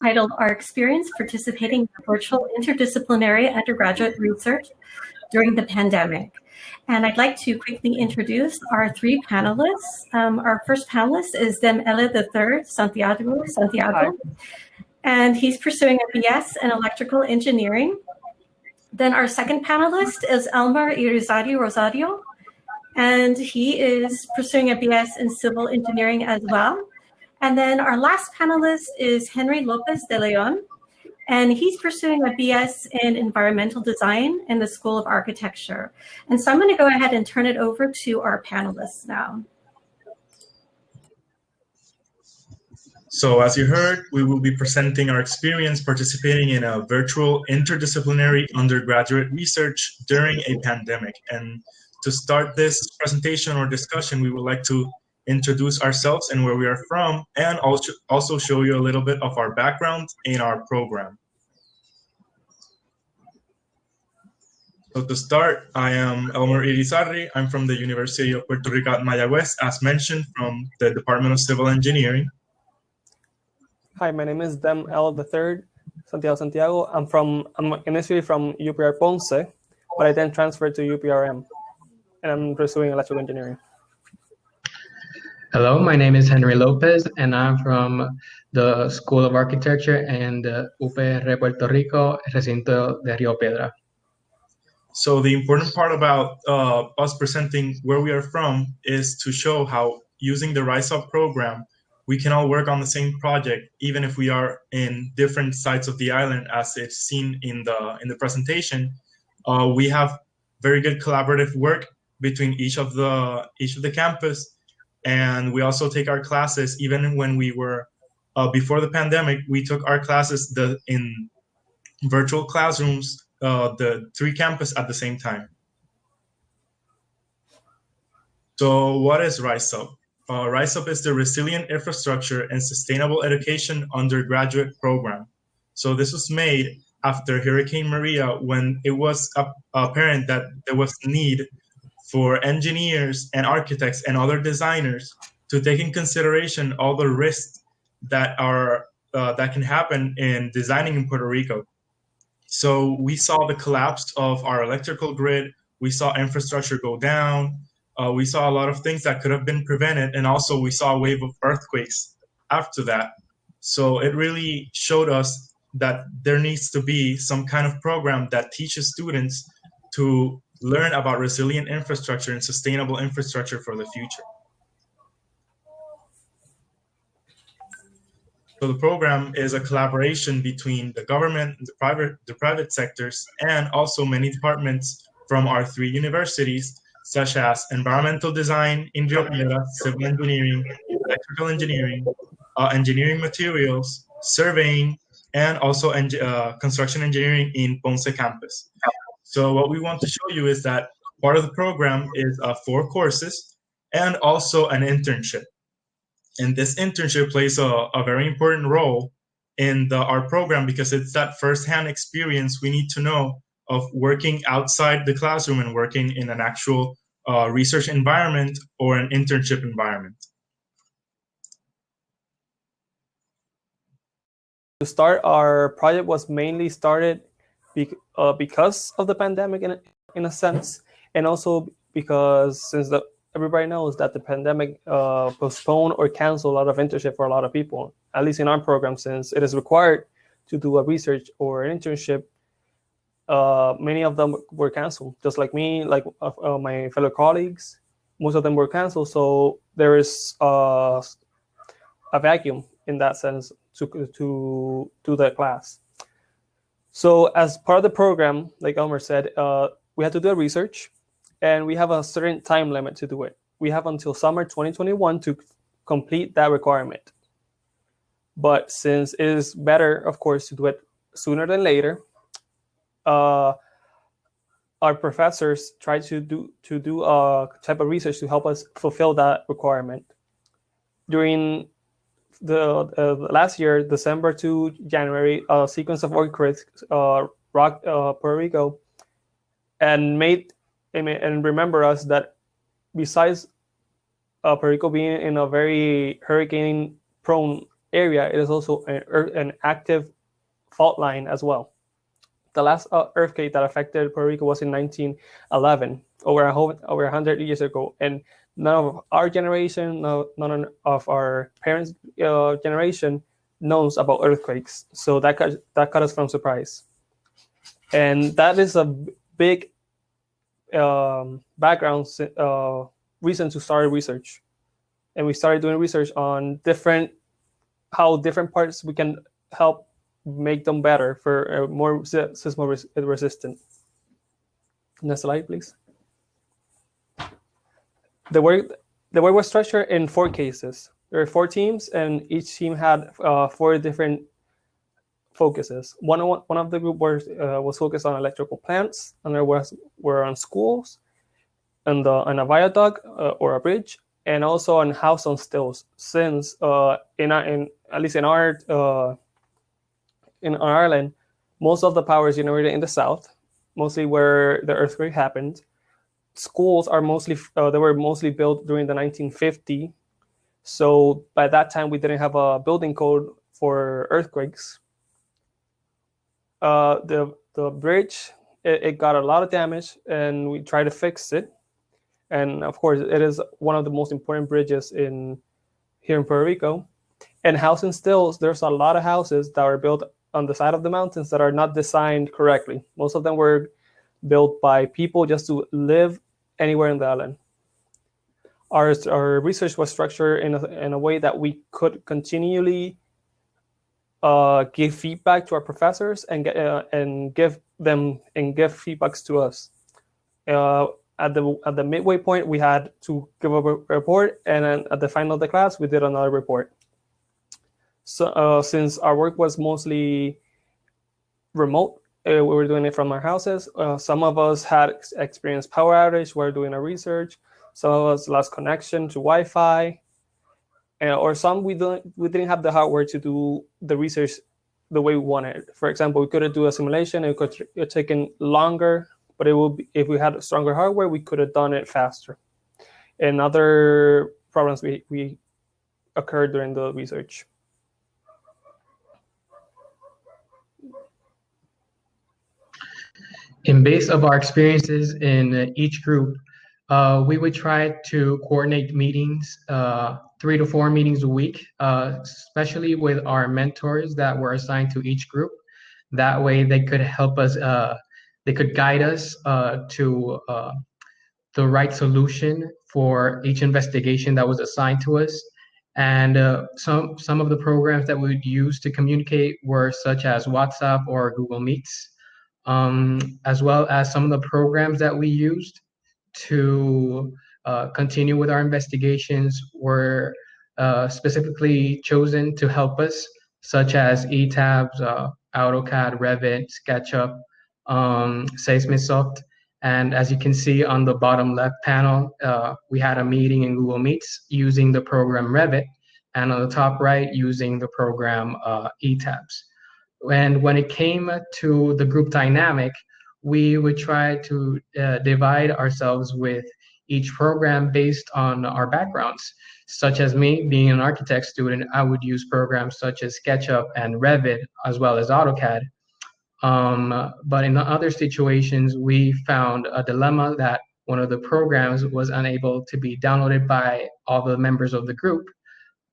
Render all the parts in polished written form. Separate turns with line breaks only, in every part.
titled Our Experience Participating in Virtual Interdisciplinary Undergraduate Research During the Pandemic. And I'd like to quickly introduce our three panelists. Our first panelist is Dem Ele III, Santiago,
Hi.
and he's pursuing a BS in Electrical Engineering. Then our second panelist is Elmer Irizarry Rosario, and he is pursuing a BS in Civil Engineering as well. And then our last panelist is Henry Lopez de Leon, and he's pursuing a BS in Environmental Design in the School of Architecture. And so I'm going to go ahead and turn it over to our panelists now.
So as you heard, we will be presenting our experience participating in a virtual interdisciplinary undergraduate research during a pandemic. And to start this presentation or discussion, we would like to introduce ourselves and where we are from, and also show you a little bit of our background in our program. So to start, I am Elmer Irizarry. I'm from the University of Puerto Rico at Mayagüez, as mentioned, from the Department of Civil Engineering.
Hi, my name is Dem Ele III, Santiago. I'm initially from UPR Ponce, but I then transferred to UPRM, and I'm pursuing electrical engineering.
Hello, my name is Henry Lopez, and I'm from the School of Architecture and UPR Puerto Rico, Recinto de Rio Piedra.
So the important part about us presenting where we are from is to show how, using the Rise Up program, we can all work on the same project, even if we are in different sides of the island, as it's seen in the presentation. We have very good collaborative work between each of the campus. And we also take our classes, even when we were, before the pandemic, we took our classes in virtual classrooms, the three campus at the same time. So what is Rise Up? Rise Up is the Resilient Infrastructure and Sustainable Education Undergraduate Program. So this was made after Hurricane Maria, when it was apparent that there was need for engineers and architects and other designers to take in consideration all the risks that can happen in designing in Puerto Rico. So we saw the collapse of our electrical grid. We saw infrastructure go down. We saw a lot of things that could have been prevented. And also we saw a wave of earthquakes after that. So it really showed us that there needs to be some kind of program that teaches students to learn about resilient infrastructure and sustainable infrastructure for the future. So the program is a collaboration between the government, the private sectors, and also many departments from our three universities, such as environmental design in Rio Piedra, civil engineering, electrical engineering, engineering materials, surveying, and also construction engineering in Ponce campus. So what we want to show you is that part of the program is 4 courses and also an internship. And this internship plays a very important role in our program, because it's that firsthand experience we need to know of working outside the classroom and working in an actual research environment or an internship environment.
To start, our project was mainly started because of the pandemic in a sense, and also because since everybody knows that the pandemic postponed or canceled a lot of internship for a lot of people, at least in our program, since it is required to do a research or an internship. Many of them were canceled, just like me, like my fellow colleagues. Most of them were canceled, so there is a vacuum in that sense to do that class. So as part of the program, like Elmer said, we had to do a research, and we have a certain time limit to do it. We have until summer 2021 to complete that requirement. But since it is better, of course, to do it sooner than later, our professors tried to do a type of research to help us fulfill that requirement. During the last year, December to January, a sequence of earthquakes rocked Puerto Rico, and remember us that besides Puerto Rico being in a very hurricane-prone area, it is also an active fault line as well. The last earthquake that affected Puerto Rico was in 1911, over 100 years ago, and none of our generation, none of our parents' generation knows about earthquakes. So that caught us from surprise, and that is a big background reason to start research. And we started doing research on how different parts we can help make them better for more seismo resistant. Next slide, please. The work was structured in 4 cases. There were 4 teams, and each team had 4 different focuses. One of the group was focused on electrical plants, and there were on schools, and on a viaduct or a bridge, and also on house on stills. Since at least in Ireland, most of the power is generated in the south, mostly where the earthquake happened. Schools are they were mostly built during the 1950s. So by that time, we didn't have a building code for earthquakes. The bridge, it got a lot of damage, and we tried to fix it. And of course, it is one of the most important bridges here in Puerto Rico. And housing stills, there's a lot of houses that are built on the side of the mountains that are not designed correctly. Most of them were built by people just to live anywhere in the island. Our research was structured in a way that we could continually give feedback to our professors and give feedbacks to us. At the midway point, we had to give a report, and then at the final of the class, we did another report. So since our work was mostly remote, we were doing it from our houses. Some of us had experienced power outage while doing our research. Some of us lost connection to Wi-Fi, or some we didn't have the hardware to do the research the way we wanted. For example, we couldn't do a simulation. It could have taken longer, but if we had stronger hardware, we could have done it faster. And other problems we occurred during the research.
In base of our experiences in each group, we would try to coordinate meetings, 3 to 4 meetings a week, especially with our mentors that were assigned to each group. That way they could help us, they could guide us to the right solution for each investigation that was assigned to us. And some of the programs that we would use to communicate were such as WhatsApp or Google Meets, as well as some of the programs that we used to continue with our investigations were specifically chosen to help us, such as eTabs, AutoCAD, Revit, SketchUp, Seismisoft. And as you can see on the bottom left panel, we had a meeting in Google Meets using the program Revit, and on the top right using the program eTabs. And when it came to the group dynamic, we would try to divide ourselves with each program based on our backgrounds. Such as me, being an architect student, I would use programs such as SketchUp and Revit, as well as AutoCAD. But in other situations, we found a dilemma that one of the programs was unable to be downloaded by all the members of the group,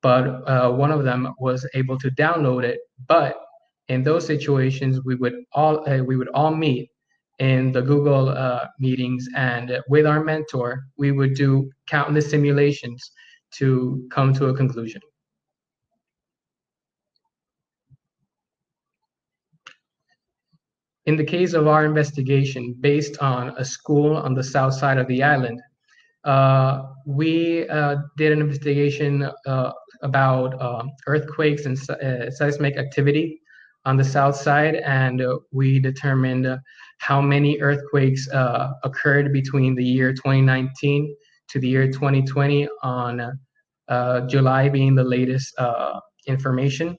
but one of them was able to download it. But in those situations, we would all meet in the Google meetings, and with our mentor, we would do countless simulations to come to a conclusion. In the case of our investigation, based on a school on the south side of the island, we did an investigation about earthquakes and seismic activity on the south side, and we determined how many earthquakes occurred between the year 2019 to the year 2020, on July being the latest information.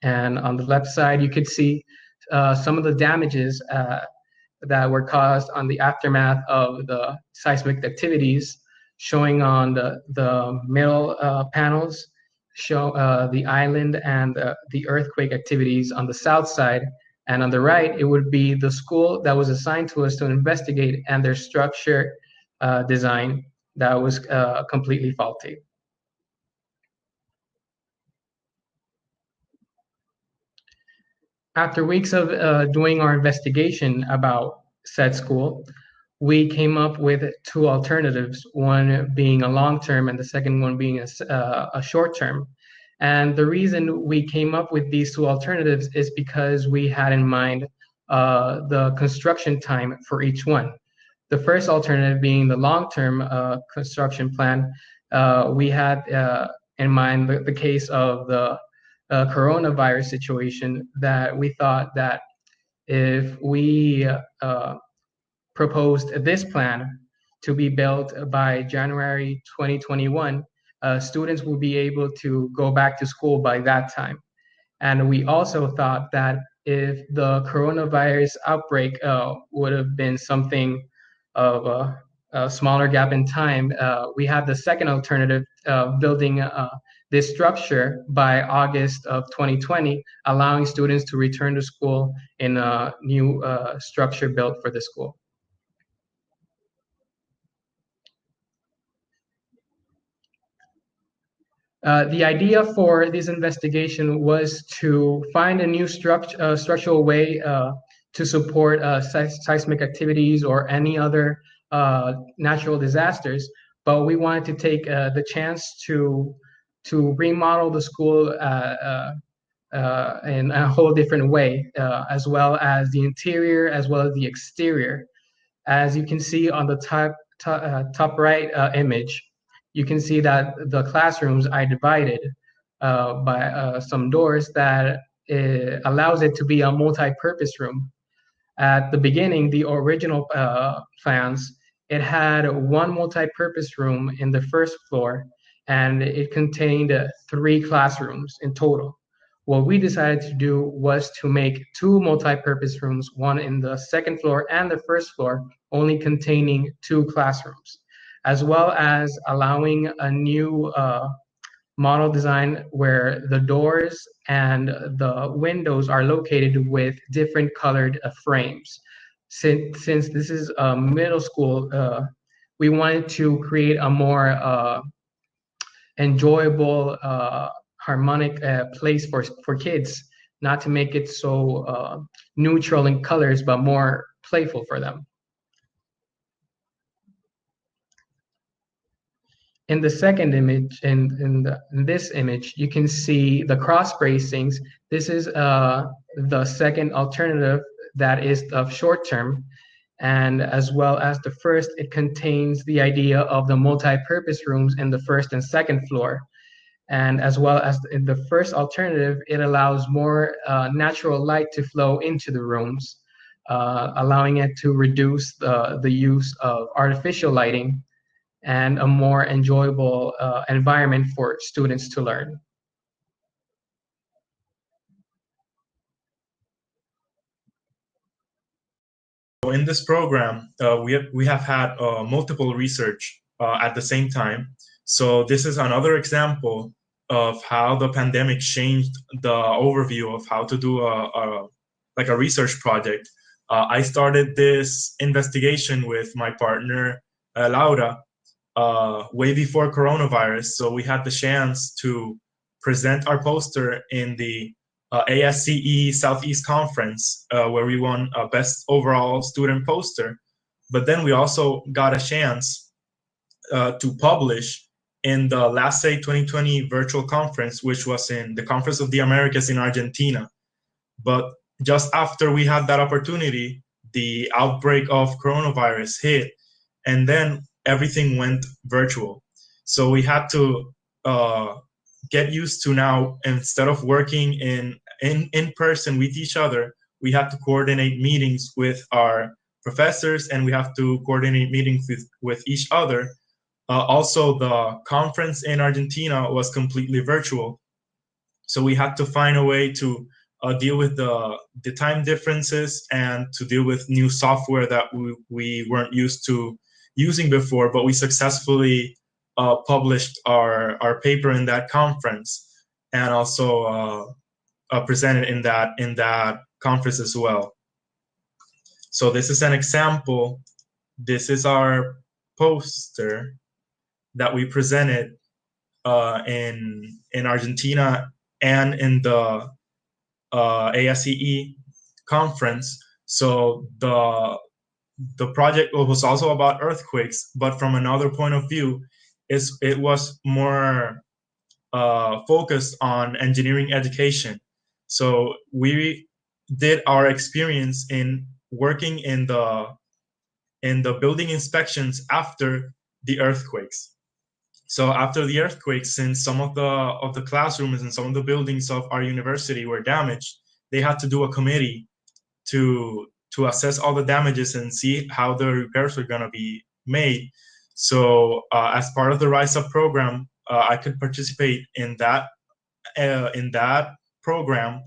And on the left side, you could see some of the damages that were caused on the aftermath of the seismic activities, showing on the middle panels, show the island and the earthquake activities on the south side. And on the right, it would be the school that was assigned to us to investigate and their structure design that was completely faulty. After weeks of doing our investigation about said school, we came up with two alternatives, one being a long-term and the second one being a short-term. And the reason we came up with these two alternatives is because we had in mind the construction time for each one. The first alternative being the long-term construction plan, we had in mind the case of the coronavirus situation, that we thought that if we proposed this plan to be built by January 2021, students will be able to go back to school by that time. And we also thought that if the coronavirus outbreak would have been something of a smaller gap in time, we had the second alternative, building this structure by August of 2020, allowing students to return to school in a new structure built for the school. The idea for this investigation was to find a new structural way to support seismic activities or any other natural disasters, but we wanted to take the chance to remodel the school in a whole different way, as well as the interior, as well as the exterior. As you can see on the top right image, you can see that the classrooms are divided by some doors that allows it to be a multi-purpose room. At the beginning, the original plans, it had one multi-purpose room in the first floor, and it contained 3 classrooms in total. What we decided to do was to make 2 multi-purpose rooms, one in the second floor and the first floor, only containing 2 classrooms, as well as allowing a new model design where the doors and the windows are located with different colored frames. Since this is a middle school, we wanted to create a more enjoyable, harmonic place for kids, not to make it so neutral in colors, but more playful for them. In the second image, in this image, you can see the cross bracings. This is the second alternative that is of short term, and as well as the first, it contains the idea of the multi-purpose rooms in the first and second floor. And as well as in the first alternative, it allows more natural light to flow into the rooms, allowing it to reduce the use of artificial lighting and a more enjoyable environment for students to learn.
In this program, we have had multiple research at the same time. So this is another example of how the pandemic changed the overview of how to do a research project. I started this investigation with my partner, Laura, way before coronavirus. So we had the chance to present our poster in the ASCE Southeast Conference, where we won Best Overall Student Poster. But then we also got a chance to publish in the LASE 2020 virtual conference, which was in the Conference of the Americas in Argentina. But just after we had that opportunity, the outbreak of coronavirus hit, and then everything went virtual. So we had to get used to now, instead of working in person with each other, we have to coordinate meetings with our professors, and we have to coordinate meetings with each other. Also, the conference in Argentina was completely virtual. So we had to find a way to deal with the time differences and to deal with new software that we weren't used to using before, but we successfully published our paper in that conference. and also presented in that conference as well. So this is an example. This is our poster that we presented in Argentina and in the ASCE conference. So the project was also about earthquakes, but from another point of view, it was more focused on engineering education. So we did our experience in working in the building inspections after the earthquakes. So after the earthquakes, since some of the classrooms and some of the buildings of our university were damaged, they had to do a committee to assess all the damages and see how the repairs were going to be made. So as part of the Rise Up program, I could participate in that program,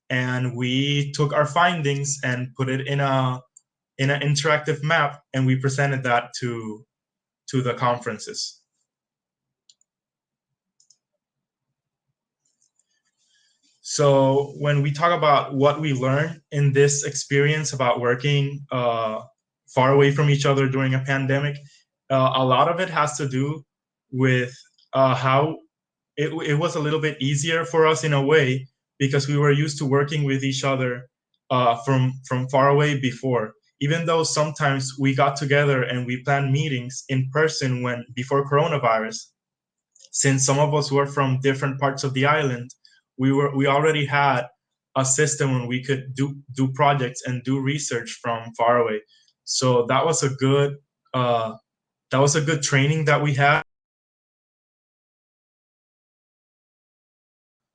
and we took our findings and put it in an interactive map, and we presented that to the conferences. So when we talk about what we learned in this experience about working far away from each other during a pandemic, a lot of it has to do with how it was a little bit easier for us in a way, because we were used to working with each other from far away before. Even though sometimes we got together and we planned meetings in person before coronavirus, since some of us were from different parts of the island, we already had a system when we could do projects and do research from far away. So that was a good training that we had.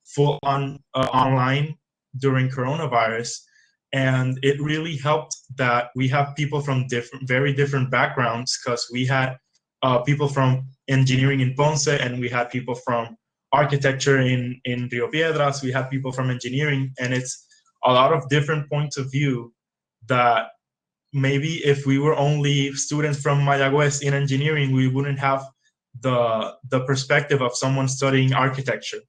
Full on online during coronavirus, and it really helped that we have people from very different backgrounds, because we had people from engineering in Ponce, and we had people from architecture in Rio Piedras. We had people from engineering, and it's a lot of different points of view that maybe if we were only students from Mayagüez in engineering, we wouldn't have the perspective of someone studying architecture.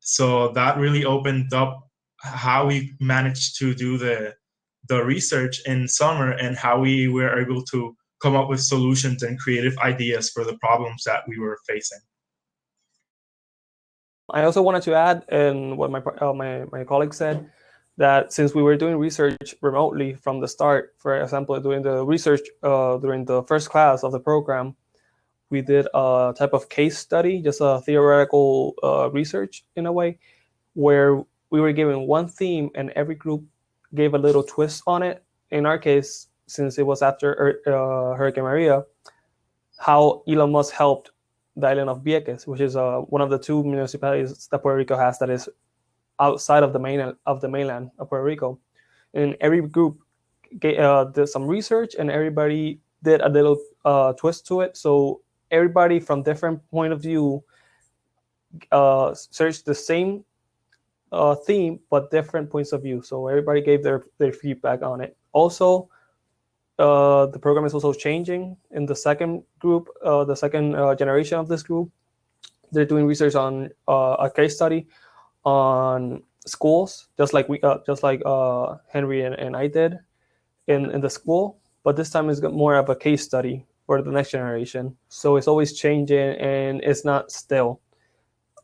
So that really opened up how we managed to do the research in summer, and how we were able to come up with solutions and creative ideas for the problems that we were facing.
I also wanted to add, and what my colleague said, that since we were doing research remotely from the start, for example, doing the research during the first class of the program, we did a type of case study, just a theoretical research in a way, where we were given one theme and every group gave a little twist on it. In our case, since it was after Hurricane Maria, how Elon Musk helped the island of Vieques, which is one of the two municipalities that Puerto Rico has that is outside of the mainland of Puerto Rico. And every group did some research, and everybody did a little twist to it. So everybody from different point of view searched the same theme, but different points of view. So everybody gave their feedback on it. Also, the program is also changing in the second group, the second generation of this group. They're doing research on a case study on schools, just like Henry and I did in the school. But this time it's more of a case study for the next generation. So it's always changing, and it's not still.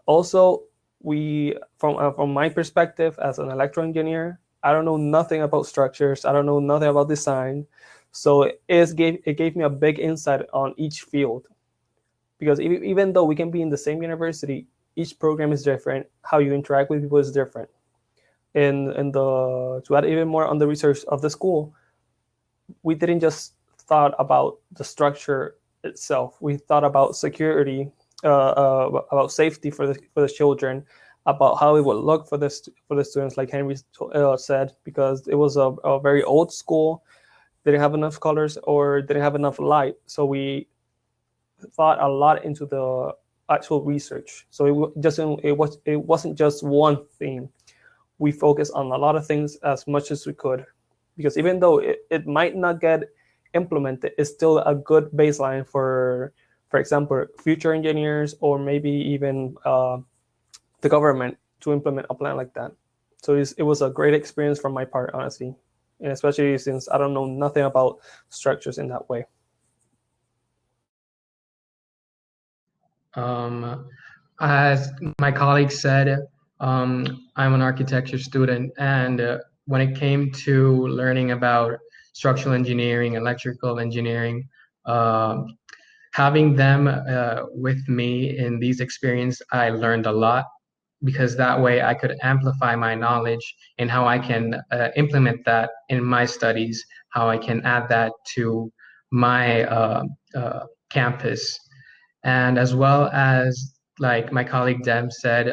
Also, from my perspective as an electrical engineer, I don't know nothing about structures. I don't know nothing about design. So it gave me a big insight on each field, because even though we can be in the same university, each program is different. How you interact with people is different. And to add even more on the research of the school, we didn't just thought about the structure itself. We thought about security, about safety for the children, about how it would look for the students, like Henry said, because it was a very old school, didn't have enough colors or didn't have enough light. So we thought a lot into the actual research. So it wasn't just one thing. We focused on a lot of things as much as we could, because even though it might not get implemented, it's still a good baseline for example, future engineers, or maybe even the government to implement a plan like that. So it was a great experience from my part, honestly, and especially since I don't know nothing about structures in that way.
As my colleague said, I'm an architecture student, and when it came to learning about structural engineering, electrical engineering, having them with me in these experiences, I learned a lot, because that way I could amplify my knowledge and how I can implement that in my studies, how I can add that to my campus. And as well as, like my colleague Dem said,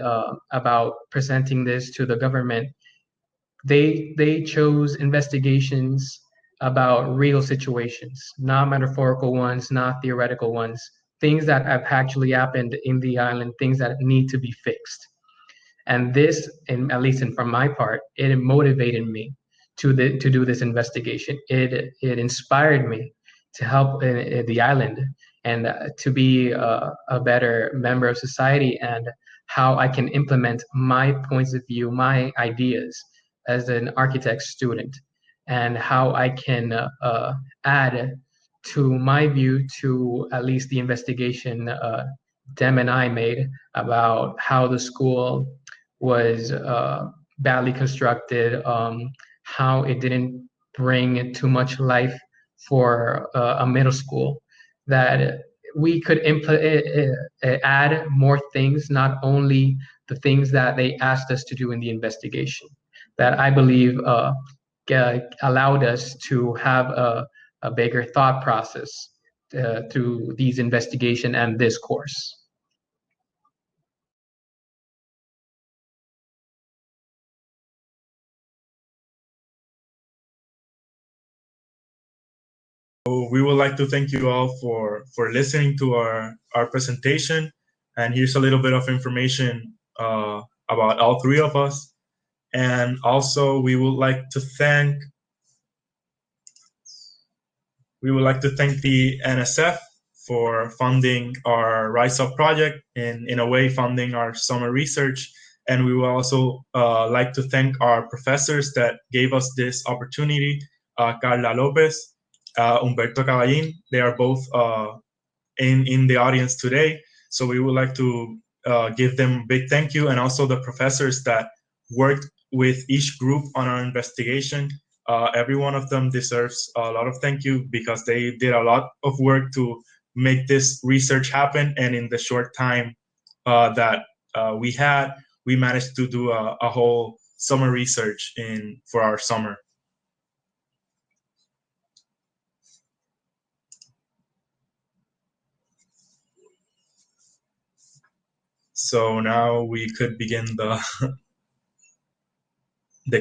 about presenting this to the government, they chose investigations about real situations, not metaphorical ones, not theoretical ones, things that have actually happened in the island, things that need to be fixed. And this, at least from my part, it motivated me to do this investigation. It inspired me to help the island, and to be a better member of society, and how I can implement my points of view, my ideas as an architect student, and how I can add to my view to at least the investigation Dem and I made about how the school was badly constructed, how it didn't bring too much life for a middle school, that we could add more things, not only the things that they asked us to do in the investigation, that I believe allowed us to have a bigger thought process through these investigation and this course.
We would like to thank you all for listening to our presentation. And here's a little bit of information about all three of us. And also we would like to thank the NSF for funding our Rise Up project, and in a way funding our summer research. And we would also like to thank our professors that gave us this opportunity, Carla Lopez, Humberto Caballín. They are both in the audience today. So we would like to give them a big thank you, and also the professors that worked with each group on our investigation. Every one of them deserves a lot of thank you, because they did a lot of work to make this research happen. And in the short time that we managed to do a whole summer research for our summer. So now we could begin the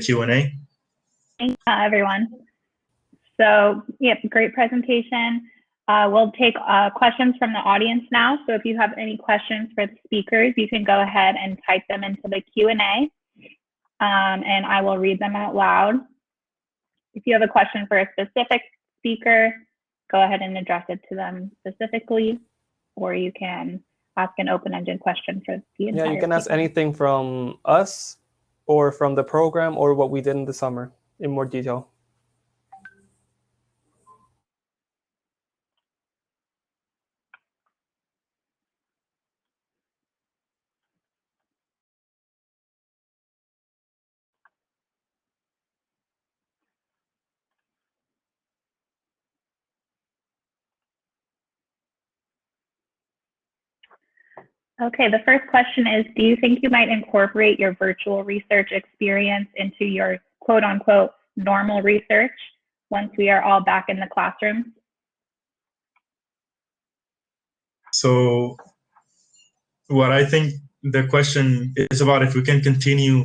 Q&A.
Thanks, everyone. So, yep, great presentation. We'll take questions from the audience now. So if you have any questions for the speakers, you can go ahead and type them into the Q&A, and I will read them out loud. If you have a question for a specific speaker, go ahead and address it to them specifically, or you can ask an open-ended question for the entire
Yeah, you can ask
speaker.
anything from us or from the program or what we did in the summer in more detail.
Okay, the first question is, do you think you might incorporate your virtual research experience into your quote unquote normal research once we are all back in the classrooms?
So what I think the question is about, if we can continue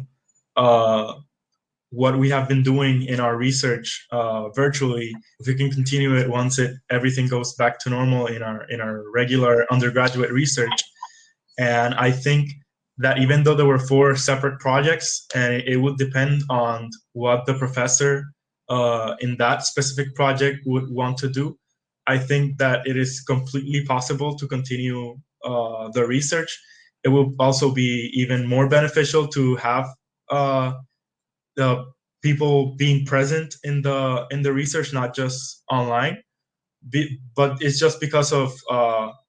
what we have been doing in our research virtually, if we can continue it once everything goes back to normal in our regular undergraduate research. And I think that even though there were 4 separate projects, and it would depend on what the professor in that specific project would want to do, I think that it is completely possible to continue the research. it will also be even more beneficial to have the people being present in the research, not just online. But it's just because of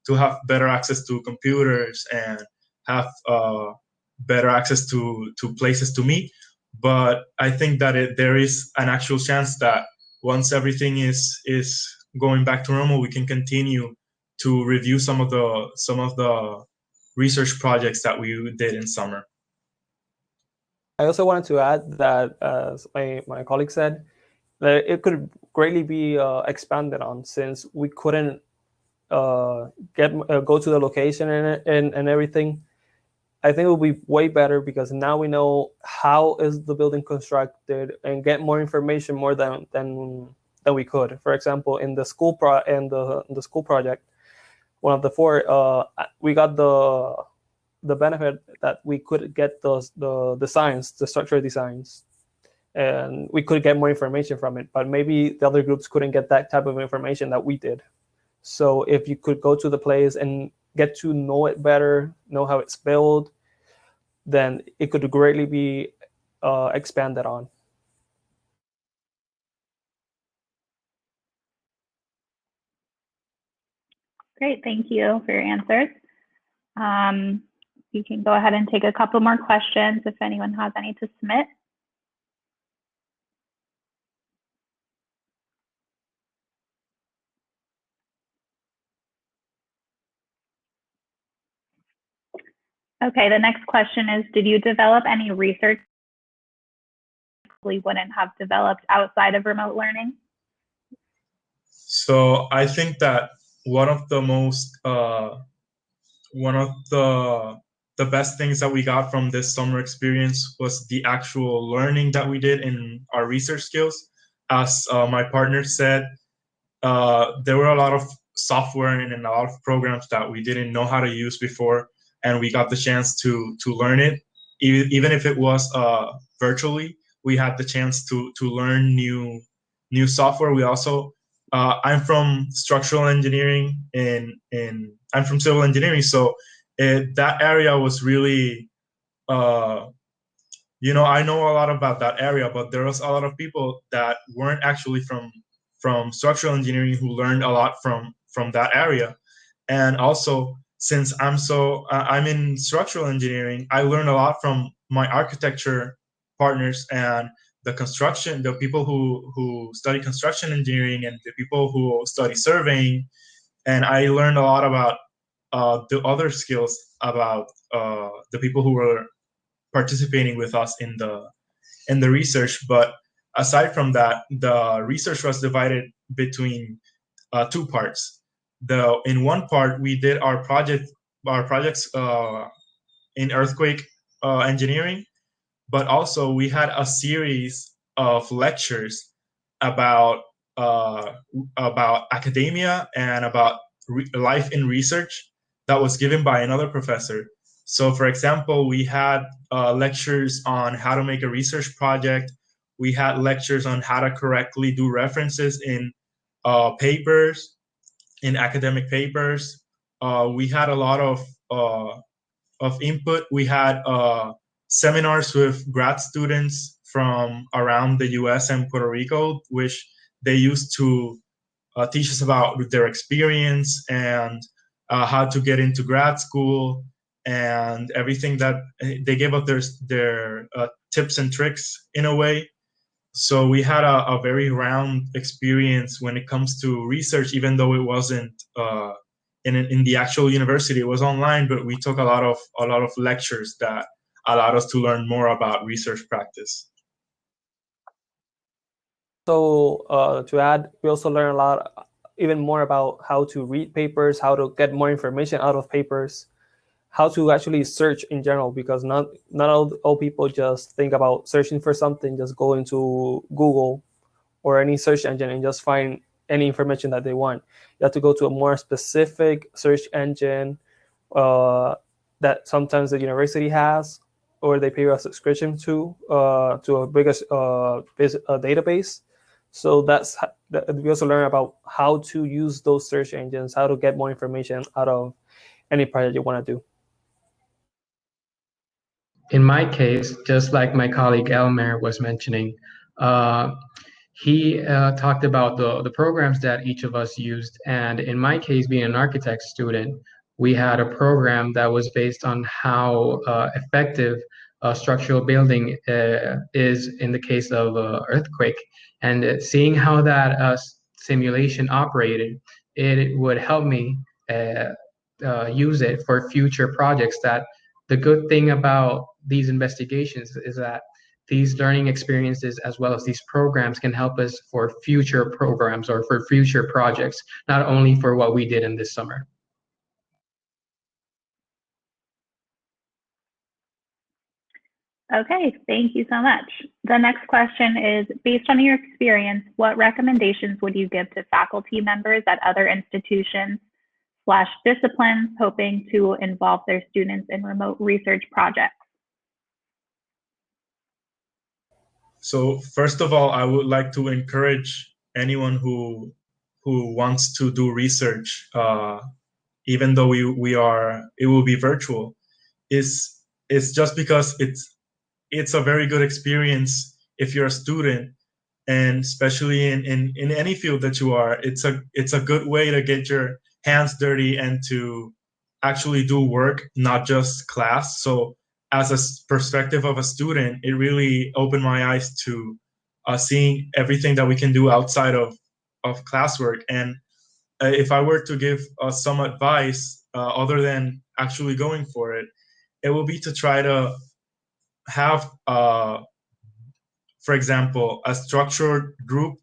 to have better access to computers and have better access to places to meet. But I think that there is an actual chance that once everything is going back to normal, we can continue to review some of the research projects that we did in summer.
I also wanted to add that, as my colleague said, that it could greatly be expanded on, since we couldn't go to the location and everything. I think it will be way better because now we know how is the building constructed and get more information more than we could. For example, in the school the school project, one of the four, we got the benefit that we could get the designs, the structural designs, and we could get more information from it. But maybe the other groups couldn't get that type of information that we did. So if you could go to the place and get to know it better, know how it's built, then it could greatly be expanded on.
Great, thank you for your answers. You can go ahead and take a couple more questions if anyone has any to submit. Okay, the next question is, did you develop any research we wouldn't have developed outside of remote learning?
So I think that one of the best things that we got from this summer experience was the actual learning that we did in our research skills. As my partner said, there were a lot of software and a lot of programs that we didn't know how to use before, and we got the chance to learn it. Even if it was virtually, we had the chance to learn new software. We also, I'm from structural engineering and I'm from civil engineering, so that area was really, I know a lot about that area, but there was a lot of people that weren't actually from structural engineering who learned a lot from that area. And also, since I'm in structural engineering, I learned a lot from my architecture partners and the people who study construction engineering and the people who study surveying. And I learned a lot about the other skills about the people who were participating with us in the research. But aside from that, the research was divided between two parts. In one part, we did our projects in earthquake engineering, but also we had a series of lectures about academia and about life in research that was given by another professor. So, for example, we had lectures on how to make a research project. We had lectures on how to correctly do references in papers, in academic papers. We had a lot of input. We had seminars with grad students from around the US and Puerto Rico, which they used to teach us about their experience and how to get into grad school and everything that they gave us their tips and tricks in a way. So we had a very round experience when it comes to research, even though it wasn't in the actual university. It was online, but we took a lot of lectures that allowed us to learn more about research practice.
So to add, we also learn a lot, even more about how to read papers, how to get more information out of papers, how to actually search in general, because not all people just think about searching for something, just go into Google or any search engine and just find any information that they want. You have to go to a more specific search engine that sometimes the university has, or they pay a subscription to a bigger database. So we also learn about how to use those search engines, how to get more information out of any project you want to do.
in my case, just like my colleague Elmer was mentioning, he talked about the programs that each of us used. And in my case, being an architect student, we had a program that was based on how effective structural building is in the case of earthquake. And seeing how that simulation operated, it would help me use it for future projects. That the good thing about these investigations is that these learning experiences as well as these programs can help us for future programs or for future projects, not only for what we did in this summer.
Okay, thank you so much. The next question is, based on your experience, what recommendations would you give to faculty members at other institutions / disciplines hoping to involve their students in remote research projects?
So first of all, I would like to encourage anyone who wants to do research, even though it will be virtual, is just because it's a very good experience if you're a student, and especially in any field that you are, it's a good way to get your hands dirty and to actually do work, not just class. So as a perspective of a student, it really opened my eyes to seeing everything that we can do outside of classwork. And if I were to give some advice other than actually going for it, it will be to try to have for example, a structured group.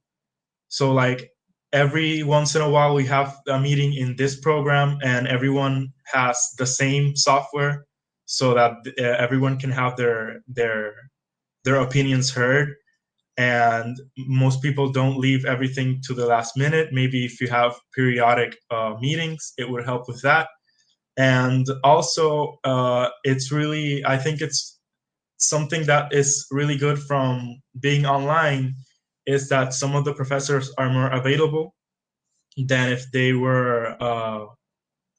So like every once in a while we have a meeting in this program and everyone has the same software so that everyone can have their opinions heard. And most people don't leave everything to the last minute. Maybe if you have periodic meetings, it would help with that. And also, it's really, I think it's something that is really good from being online is that some of the professors are more available than if they were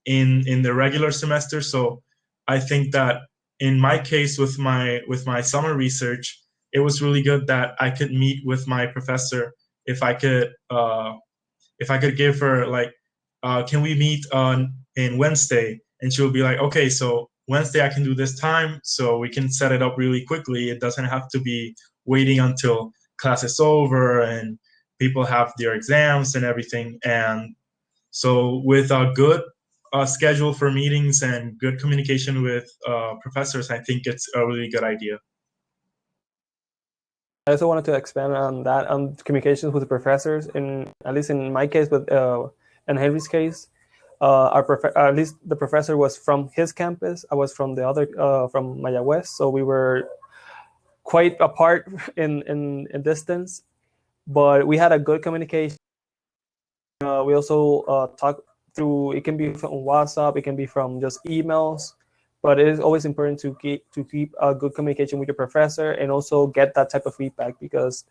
in the regular semester. So I think that in my case with my summer research, it was really good that I could meet with my professor if I could give her like, can we meet on in Wednesday? And she'll be like, okay, so Wednesday I can do this time, so we can set it up really quickly. It doesn't have to be waiting until class is over and people have their exams and everything. And so with a good schedule for meetings and good communication with professors, I think it's a really good idea.
I also wanted to expand on that, on communications with the professors. At least in my case, and Henry's case, at least the professor was from his campus. I was from the other, from Mayagüez, so we were quite apart in distance, but we had a good communication. We also talk through. It can be from WhatsApp, it can be from just emails, but it is always important to keep a good communication with your professor and also get that type of feedback, because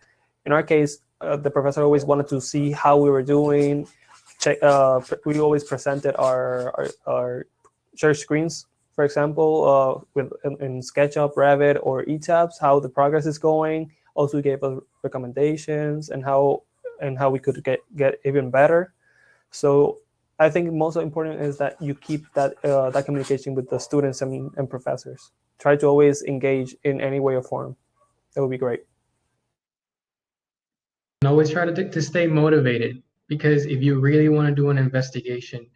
in our case, the professor always wanted to see how we were doing. We always presented our share screens, for example, in SketchUp, Revit, or eTabs, how the progress is going. Also gave us recommendations and how we could get even better. So I think most important is that you keep that communication with the students and professors. Try to always engage in any way or form. That would be great.
And always try to stay motivated, because if you really want to do an investigation,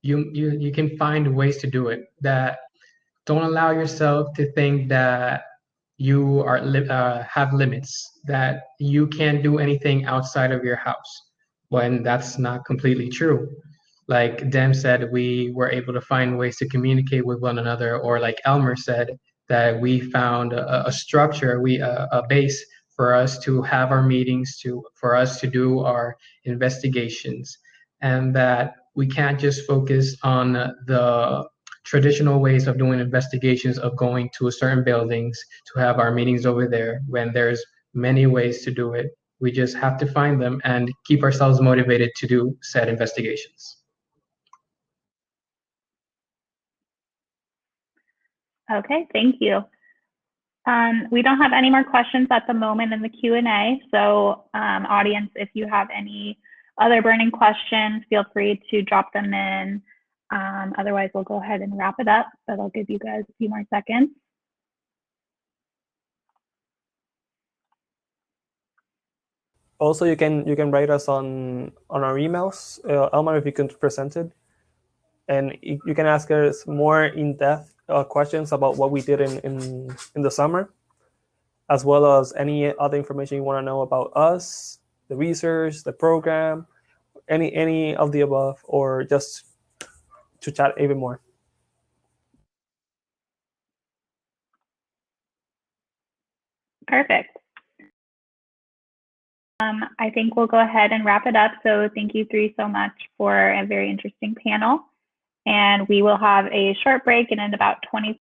you can find ways to do it. That don't allow yourself to think that you are have limits, that you can't do anything outside of your house, when that's not completely true. Like Dem said, we were able to find ways to communicate with one another, or like Elmer said, that we found a structure, a base for us to have our meetings, for us to do our investigations, and that we can't just focus on the traditional ways of doing investigations, of going to certain buildings to have our meetings over there, when there's many ways to do it. We just have to find them and keep ourselves motivated to do said investigations.
Okay, thank you. We don't have any more questions at the moment in the Q&A. So audience, if you have any other burning questions, feel free to drop them in. Otherwise, we'll go ahead and wrap it up, but I'll give you guys a few more seconds.
Also, you can write us on our emails. Elmar, if you can present it. And you can ask us more in-depth questions about what we did in the summer, as well as any other information you want to know about us, the research, the program, any of the above, or just to chat even more.
Perfect. I think we'll go ahead and wrap it up. So thank you three so much for a very interesting panel. And we will have a short break, and in about 20